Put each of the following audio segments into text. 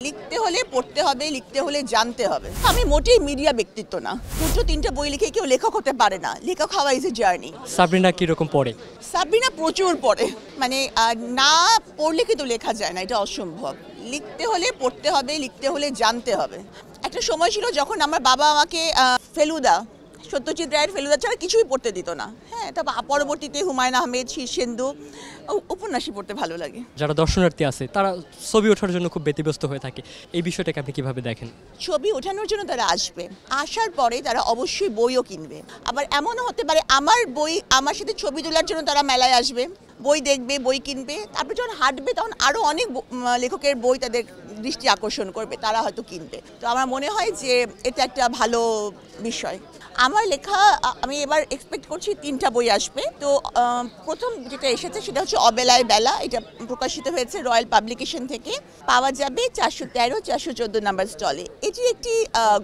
লিখতে হলে পড়তে হবে, লিখতে হলে জানতে হবে। আমি মোটেই মিডিয়া ব্যক্তিত্ব না। দুটো তিনটা বই লিখে কেউ লেখক হতে পারে না। লেখক হওয়া ইজ এ জার্নি। সাবরিনা কিরকম পড়ে? সাবরিনা প্রচুর পড়ে, মানে না পড়লে কিন্তু লেখা যায় না, এটা অসম্ভব। লিখতে হলে পড়তে হবে, লিখতে হলে জানতে হবে। একটা সময় ছিল যখন আমার বাবা আমাকে ফেলুদা, সত্যজিৎ রায়ের ফেলুদা ছাড়া কিছুই পড়তে দিত না। হ্যাঁ, তারপর পরবর্তীতে হুমায়ুন আহমেদ, শীর্ষেন্দু উপন্যাসই পড়তে ভালো লাগে। যারা দর্শনার্থী আছে তারা ছবি ওঠার জন্য খুব ব্যতিব্যস্ত হয়ে থাকে, এই বিষয়টাকে আপনি কিভাবে দেখেন? ছবি ওঠানোর জন্য তারা আসবে, আসার পরে তারা অবশ্যই বইও কিনবে। আবার এমনও হতে পারে আমার বই আমার সাথে ছবি তোলার জন্য তারা মেলায় আসবে, বই দেখবে, বই কিনবে। তারপর যখন হাঁটবে তখন আরও অনেক লেখকের বই তাদের দৃষ্টি আকর্ষণ করবে, তারা হয়তো কিনবে। তো আমার মনে হয় যে এটা একটা ভালো বিষয়। আমার লেখা আমি এবার এক্সপেক্ট করছি 3টা বই আসবে। তো প্রথম যেটা এসেছে সেটা হচ্ছে অবেলায় বেলা। এটা প্রকাশিত হয়েছে রয়্যাল পাবলিকেশন থেকে, পাওয়া যাবে 413, 414 নাম্বার স্টলে। এটি একটি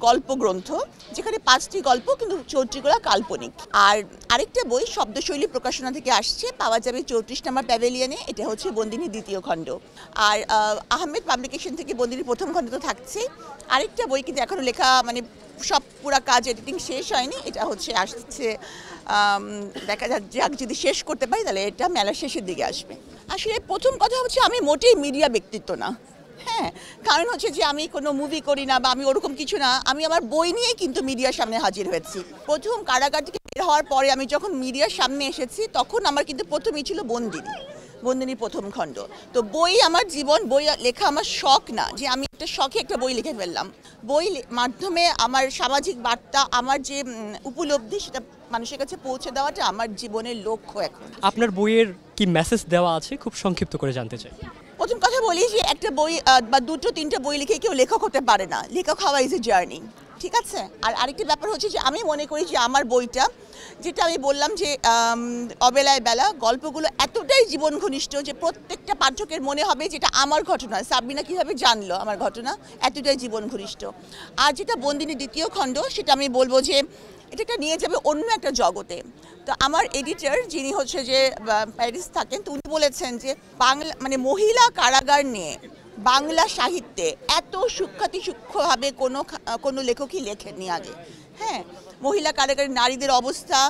গল্প গ্রন্থ, যেখানে 5টি গল্প, কিন্তু 4টিগুলো কাল্পনিক। আর আরেকটা বই শব্দশৈলী প্রকাশনা থেকে আসছে, পাওয়া যাবে 34 নম্বর প্যাভিলিয়নে। এটা হচ্ছে বন্দিনী 2য় খণ্ড। আর আহমেদ পাবলিকেশন থেকে বন্দিনী 1ম খণ্ড তো থাকছে। আরেকটা বই কিন্তু এখনো লেখা, মানে সব পুরা কাজ এডিটিং শেষ হয়নি। এটা হচ্ছে আসছে, দেখা যাক যদি শেষ করতে পারি তাহলে এটা মেলার শেষের দিকে আসবে। আসলে প্রথম কথা হচ্ছে আমি মোটেই মিডিয়া ব্যক্তিত্ব না। হ্যাঁ, কারণ হচ্ছে যে আমি কোনো মুভি করি না বা আমি ওরকম কিছু না। আমি আমার বই নিয়েই কিন্তু মিডিয়ার সামনে হাজির হয়েছি। প্রথম কারাগার থেকে বের হওয়ার পরে আমি যখন মিডিয়ার সামনে এসেছি তখন আমার কিন্তু প্রথমেই ছিল বন্দিনী 1ম খণ্ড। তো বই আমার জীবন, বই লেখা আমার শখ না যে আমি একটা শখে একটা বই লিখে ফেললাম। বই মাধ্যমে আমার সামাজিক বার্তা, আমার যে উপলব্ধি, সেটা মানুষের কাছে পৌঁছে দেওয়াটা আমার জীবনের লক্ষ্য এখন। আপনার বইয়ের কি মেসেজ দেওয়া আছে খুব সংক্ষিপ্ত করে জানতে চাই। প্রথম কথা বলি যে একটা বই বা দুটো তিনটা বই লিখে কেউ লেখক হতে পারে না। লেখক হওয়া ইজ এ জার্নি, ঠিক আছে? আর আরেকটি ব্যাপার হচ্ছে যে আমি মনে করি যে আমার বইটা, যেটা আমি বললাম যে অবেলায় বেলা, গল্পগুলো এতটাই জীবন ঘনিষ্ঠ যে প্রত্যেকটা পাঠকের মনে হবে যেটা আমার ঘটনা। সাবরিনা কীভাবে জানলো আমার ঘটনা, এতটাই জীবন ঘনিষ্ঠ। আর যেটা বন্দিনী 2য় খণ্ড, সেটা আমি বলবো যে এটাকে নিয়ে যাবে অন্য একটা জগতে। তো আমার এডিটর, যিনি হচ্ছে যে প্যারিস থাকেন, তো উনি বলেছেন যে বাংলা, মানে মহিলা কারাগার নিয়ে বাংলা সাহিত্যে এত সূক্ষ্মভাবে কোনো লেখকই লেখেননি আগে। হ্যাঁ, মহিলা কারাগারের নারীদের অবস্থা,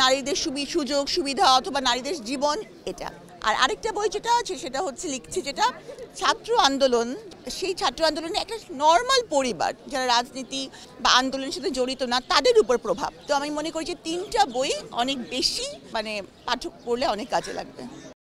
নারীদের সুযোগ সুবিধা অথবা নারীদের জীবন, এটা। আর আরেকটা বই যেটা আছে সেটা হচ্ছে লিখছি যেটা ছাত্র আন্দোলন। সেই ছাত্র আন্দোলনে একটা নর্মাল পরিবার যারা রাজনীতি বা আন্দোলনের সাথে জড়িত না, তাদের উপর প্রভাব। তো আমি মনে করি যে 3টা বই অনেক বেশি, মানে পাঠক পড়লে অনেক কাজে লাগবে।